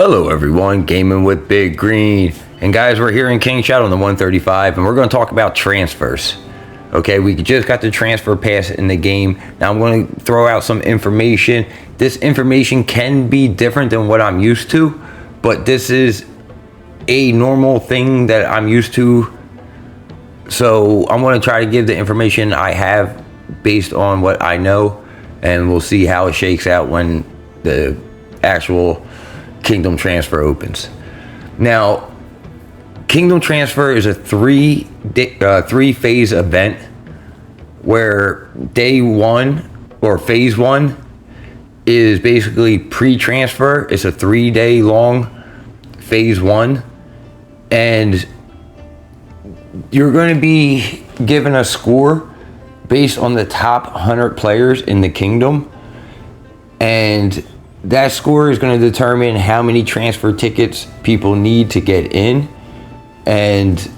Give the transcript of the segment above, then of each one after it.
Hello everyone, Gaming with Big Green. And guys, we're here in King Shot on the 135 and we're going to talk about transfers. Okay, we just got the transfer pass in the game. Now I'm going to throw out some information. This information can be different than what I'm used to, but this is a normal thing that I'm used to. So I'm going to try to give the information I have based on what I know, and we'll see how it shakes out when the actual Kingdom transfer opens. Now, Kingdom transfer is a three-phase event where day one or phase one is basically pre-transfer. It's a 3-day long phase one, and you're going to be given a score based on the top 100 players in the Kingdom, and that score is going to determine how many transfer tickets people need to get in and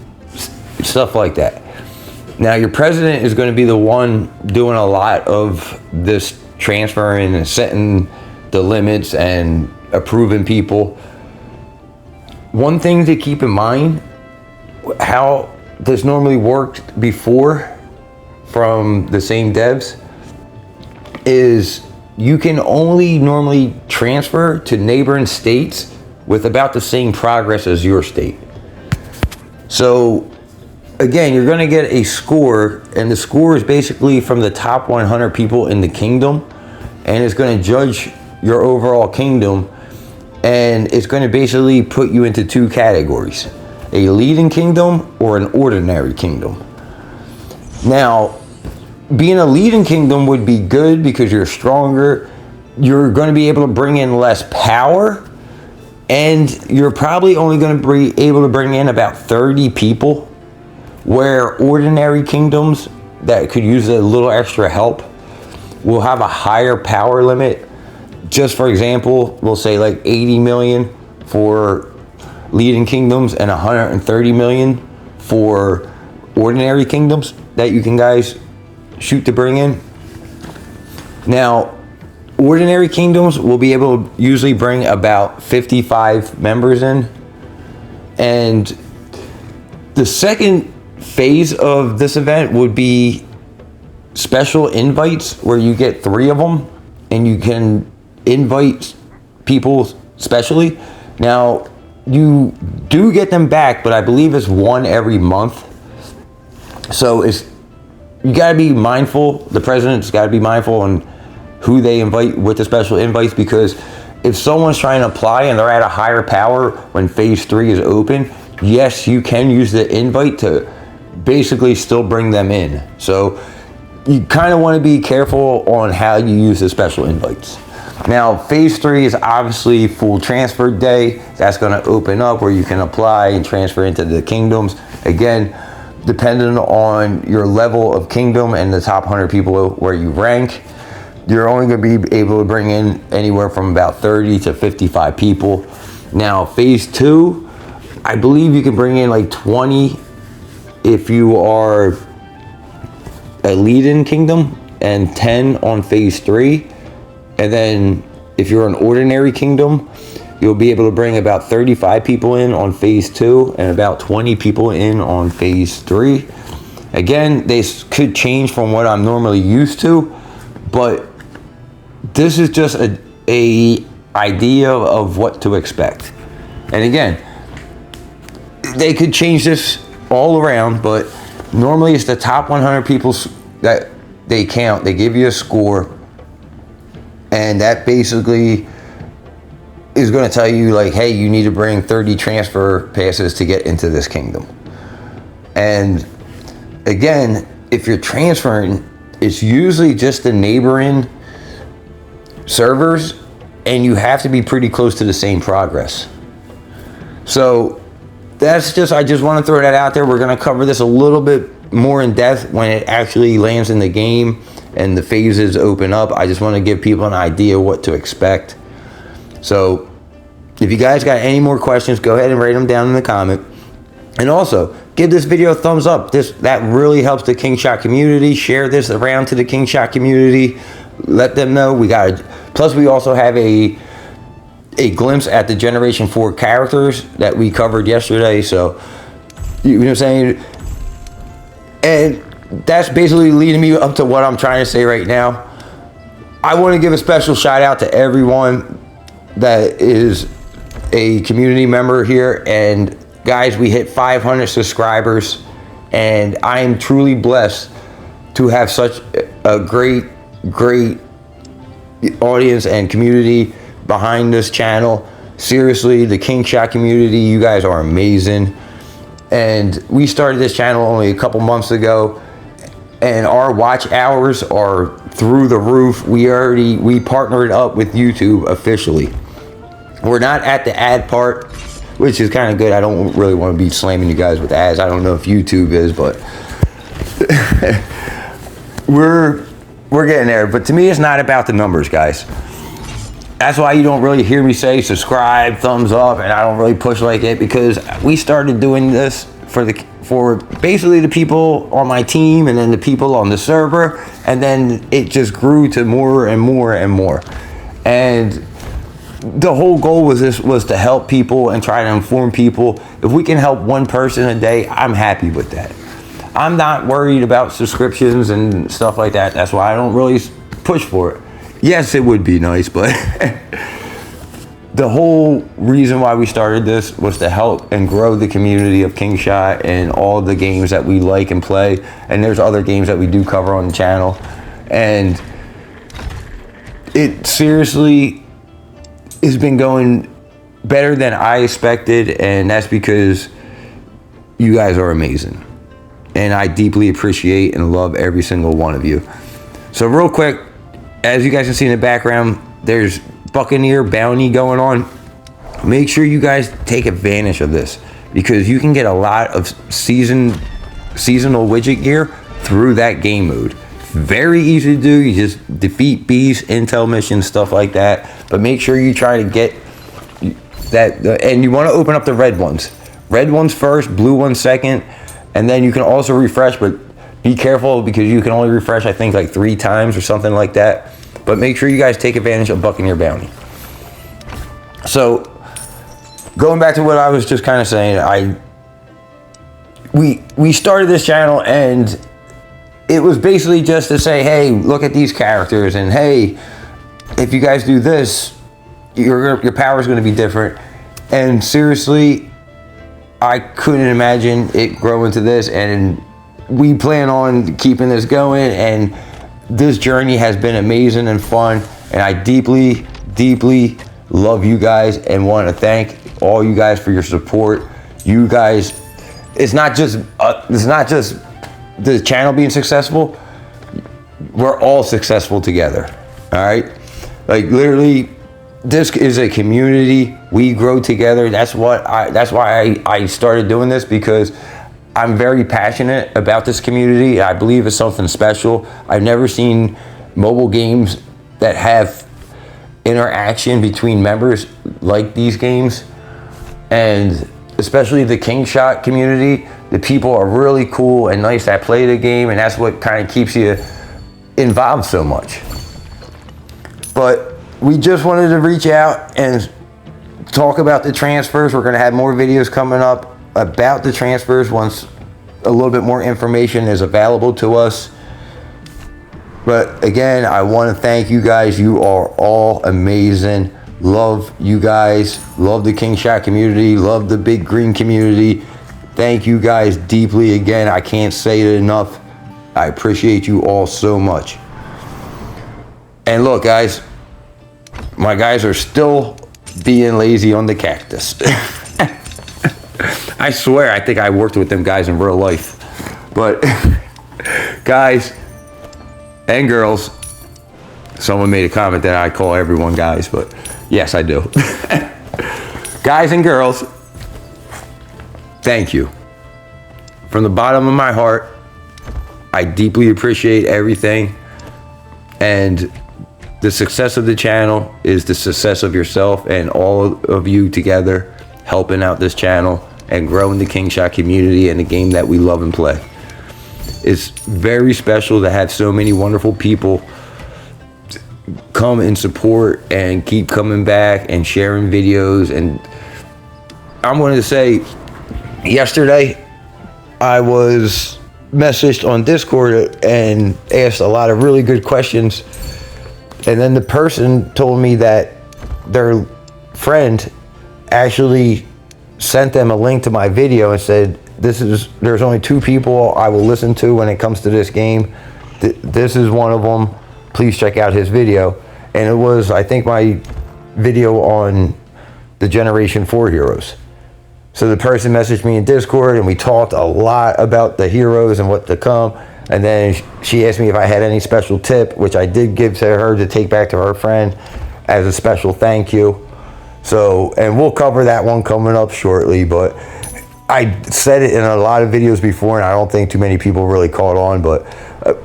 stuff like that. Now, your president is going to be the one doing a lot of this transferring and setting the limits and approving people. One thing to keep in mind, how this normally worked before from the same devs, is you can only normally transfer to neighboring states with about the same progress as your state. So again, you're going to get a score, and the score is basically from the top 100 people in the Kingdom, and it's going to judge your overall Kingdom, and it's going to basically put you into two categories: a leading Kingdom or an ordinary Kingdom. Now, being a leading Kingdom would be good because you're stronger, you're going to be able to bring in less power, and you're probably only going to be able to bring in about 30 people, where ordinary Kingdoms that could use a little extra help will have a higher power limit. Just for example, we'll say like 80 million for leading Kingdoms and 130 million for ordinary Kingdoms that you can guys shoot to bring in. Now, ordinary Kingdoms will be able to usually bring about 55 members in, and the second phase of this event would be special invites, where you get 3 of them and you can invite people specially. Now, you do get them back, but I believe it's 1 every month. So you got to be mindful, the president's got to be mindful on who they invite with the special invites, because if someone's trying to apply and they're at a higher power when phase 3 is open, yes, you can use the invite to basically still bring them in. So you kind of want to be careful on how you use the special invites. Now, phase 3 is obviously full transfer day. That's going to open up where you can apply and transfer into the Kingdoms. Again, depending on your level of Kingdom and the top 100 people where you rank, you're only going to be able to bring in anywhere from about 30 to 55 people. Now, phase 2, I believe you can bring in like 20 if you are a lead-in Kingdom, and 10 on phase 3. And then if you're an ordinary Kingdom, you'll be able to bring about 35 people in on phase 2 and about 20 people in on phase 3. Again, this could change from what I'm normally used to, but this is just a idea of what to expect. And again, they could change this all around, but normally it's the top 100 people that they count. They give you a score, and that basically is going to tell you like, hey, you need to bring 30 transfer passes to get into this Kingdom. And again, if you're transferring, it's usually just the neighboring servers, and you have to be pretty close to the same progress. So that's just, I just want to throw that out there. We're going to cover this a little bit more in depth when it actually lands in the game and the phases open up. I just want to give people an idea what to expect. So if you guys got any more questions, go ahead and write them down in the comment. And also, give this video a thumbs up. That really helps the King Shot community. Share this around to the King Shot community. Let them know we got it. Plus, we also have a a glimpse at the Generation 4 characters that we covered yesterday. So, you know what I'm saying? And that's basically leading me up to what I'm trying to say right now. I want to give a special shout out to everyone that is a community member here. And guys, we hit 500 subscribers, and I am truly blessed to have such a great audience and community behind this channel. Seriously, the King Shot community, you guys are amazing. And we started this channel only a couple months ago, and our watch hours are through the roof. We partnered up with YouTube officially. We're not at the ad part, which is kind of good. I don't really want to be slamming you guys with ads. I don't know if YouTube is, but we're getting there. But to me, it's not about the numbers, guys. That's why you don't really hear me say subscribe, thumbs up, and I don't really push like it, because we started doing this for basically the people on my team, and then the people on the server, and then it just grew to more and more and more. And the whole goal was to help people and try to inform people. If we can help one person a day, I'm happy with that. I'm not worried about subscriptions and stuff like that. That's why I don't really push for it. Yes, it would be nice, but the whole reason why we started this was to help and grow the community of King Shot and all the games that we like and play. And there's other games that we do cover on the channel. And it seriously has been going better than I expected, and that's because you guys are amazing. And I deeply appreciate and love every single one of you. So real quick, as you guys can see in the background, there's Buccaneer bounty going on. Make sure you guys take advantage of this, because you can get a lot of seasonal widget gear through that game mode. Very easy to do. You just defeat beasts, intel missions, stuff like that. But make sure you try to get that, and you want to open up the red ones. Red ones first, blue ones second, and then you can also refresh, but be careful because you can only refresh, I think, like 3 times or something like that. But make sure you guys take advantage of Buccaneer bounty. So, going back to what I was just kind of saying, we started this channel, and it was basically just to say, hey, look at these characters, and hey, if you guys do this, your power is going to be different. And seriously, I couldn't imagine it growing to this, and we plan on keeping this going, and this journey has been amazing and fun, and I deeply love you guys and want to thank all you guys for your support. You guys, it's not just the channel being successful, we're all successful together. All right, like literally, this is a community. We grow together. That's why I started doing this, because I'm very passionate about this community. I believe it's something special. I've never seen mobile games that have interaction between members like these games, and especially the King Shot community. The people are really cool and nice that play the game, and that's what kind of keeps you involved so much. But we just wanted to reach out and talk about the transfers. We're going to have more videos coming up about the transfers once a little bit more information is available to us. But again, I want to thank you guys. You are all amazing. Love you guys. Love the King Shot community. Love the Big Green community. Thank you guys deeply. Again, I can't say it enough. I appreciate you all so much. And look, guys, my guys are still being lazy on the cactus. I swear, I think I worked with them guys in real life. But guys and girls, someone made a comment that I call everyone guys, but yes, I do. Guys and girls, thank you. From the bottom of my heart, I deeply appreciate everything. And the success of the channel is the success of yourself and all of you together helping out this channel and growing the King Shot community and the game that we love and play. It's very special to have so many wonderful people come and support and keep coming back and sharing videos. And I'm going to say, yesterday I was messaged on Discord and asked a lot of really good questions, and then the person told me that their friend actually sent them a link to my video and said, there's only 2 people I will listen to when it comes to this game. This is one of them. Please check out his video. And it was, I think, my video on the Generation 4 heroes. So the person messaged me in Discord, and we talked a lot about the heroes and what to come. And then she asked me if I had any special tip, which I did give to her to take back to her friend as a special thank you. So, and we'll cover that one coming up shortly, but I said it in a lot of videos before, and I don't think too many people really caught on. But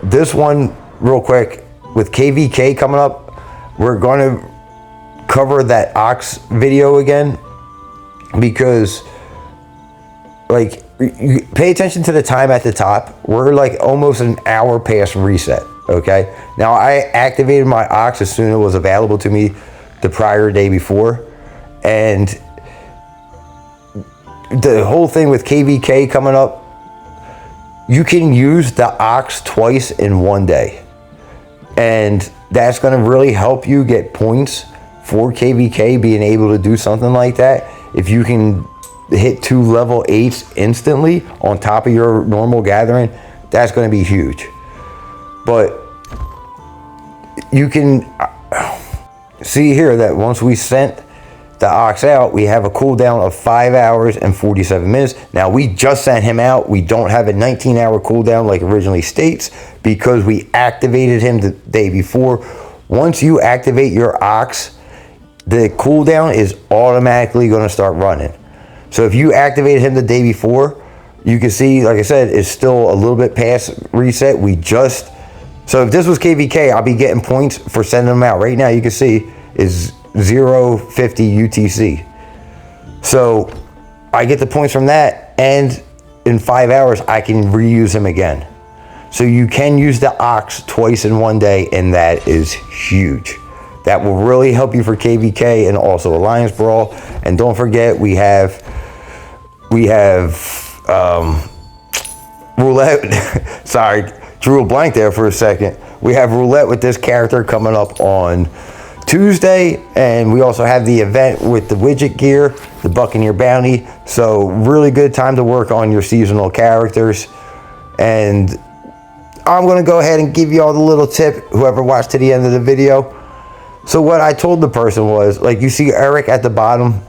this one, real quick, with KVK coming up, we're going to cover that Ox video again, because, like, you pay attention to the time at the top. We're like almost an hour past reset, okay? Now, I activated my Ox as soon as it was available to me the prior day before, and the whole thing with KVK coming up, you can use the Ox twice in one day, and that's going to really help you get points for KVK, being able to do something like that. If you can hit 2 level 8s instantly on top of your normal gathering, that's going to be huge. But you can see here that once we sent the Ox out, we have a cooldown of 5 hours and 47 minutes. Now, we just sent him out. We don't have a 19-hour cooldown like originally states, because we activated him the day before. Once you activate your Ox, the cooldown is automatically going to start running. So if you activated him the day before, you can see, like I said, it's still a little bit past reset. So if this was KVK, I'll be getting points for sending them out. Right now, you can see is 0.50 UTC. So I get the points from that, and in 5 hours, I can reuse him again. So you can use the Ox twice in one day, and that is huge. That will really help you for KVK and also Alliance Brawl. And don't forget, we have Roulette. Sorry, drew a blank there for a second. We have Roulette with this character coming up on Tuesday, and we also have the event with the widget gear, the Buccaneer bounty. So really good time to work on your seasonal characters. And I'm going to go ahead and give you all the little tip, whoever watched to the end of the video. So what I told the person was, like, you see Eric at the bottom,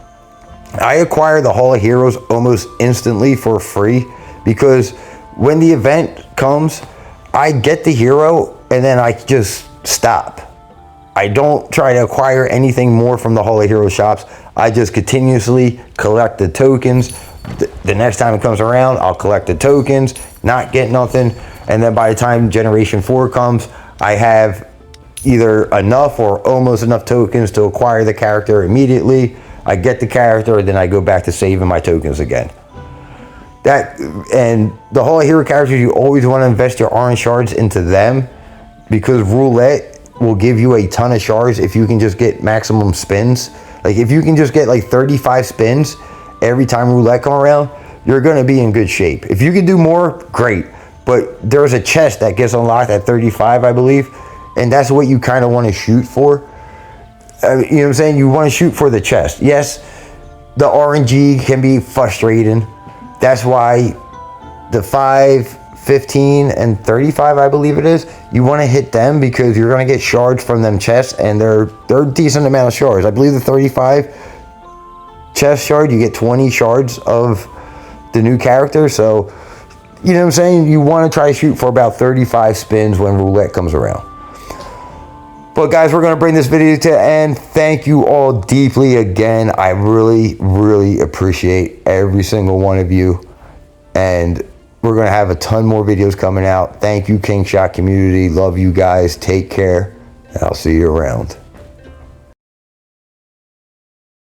I acquired the Hall of Heroes almost instantly for free, because when the event comes, I get the hero and then I just stop. I don't try to acquire anything more from the Hall of Heroes shops. I just continuously collect the tokens. The next time it comes around, I'll collect the tokens, not get nothing. And then by the time Generation 4 comes, I have either enough or almost enough tokens to acquire the character immediately. I get the character, and then I go back to saving my tokens again. And the Hall of Hero characters, you always want to invest your orange shards into them, because Roulette will give you a ton of shards if you can just get maximum spins. Like, if you can just get like 35 spins every time Roulette come around, you're going to be in good shape. If you can do more, great. But there's a chest that gets unlocked at 35, I believe, and that's what you kind of want to shoot for. You know what I'm saying? You want to shoot for the chest. Yes, the RNG can be frustrating. That's why the 5, 15, and 35, I believe it is, you want to hit them, because you're going to get shards from them chests, and they're a decent amount of shards. I believe the 35 chest shard, you get 20 shards of the new character. So, you know what I'm saying? You want to try to shoot for about 35 spins when Roulette comes around. But guys, we're going to bring this video to an end. Thank you all deeply again. I really, really appreciate every single one of you. And we're going to have a ton more videos coming out. Thank you, King Shot community. Love you guys. Take care. And I'll see you around.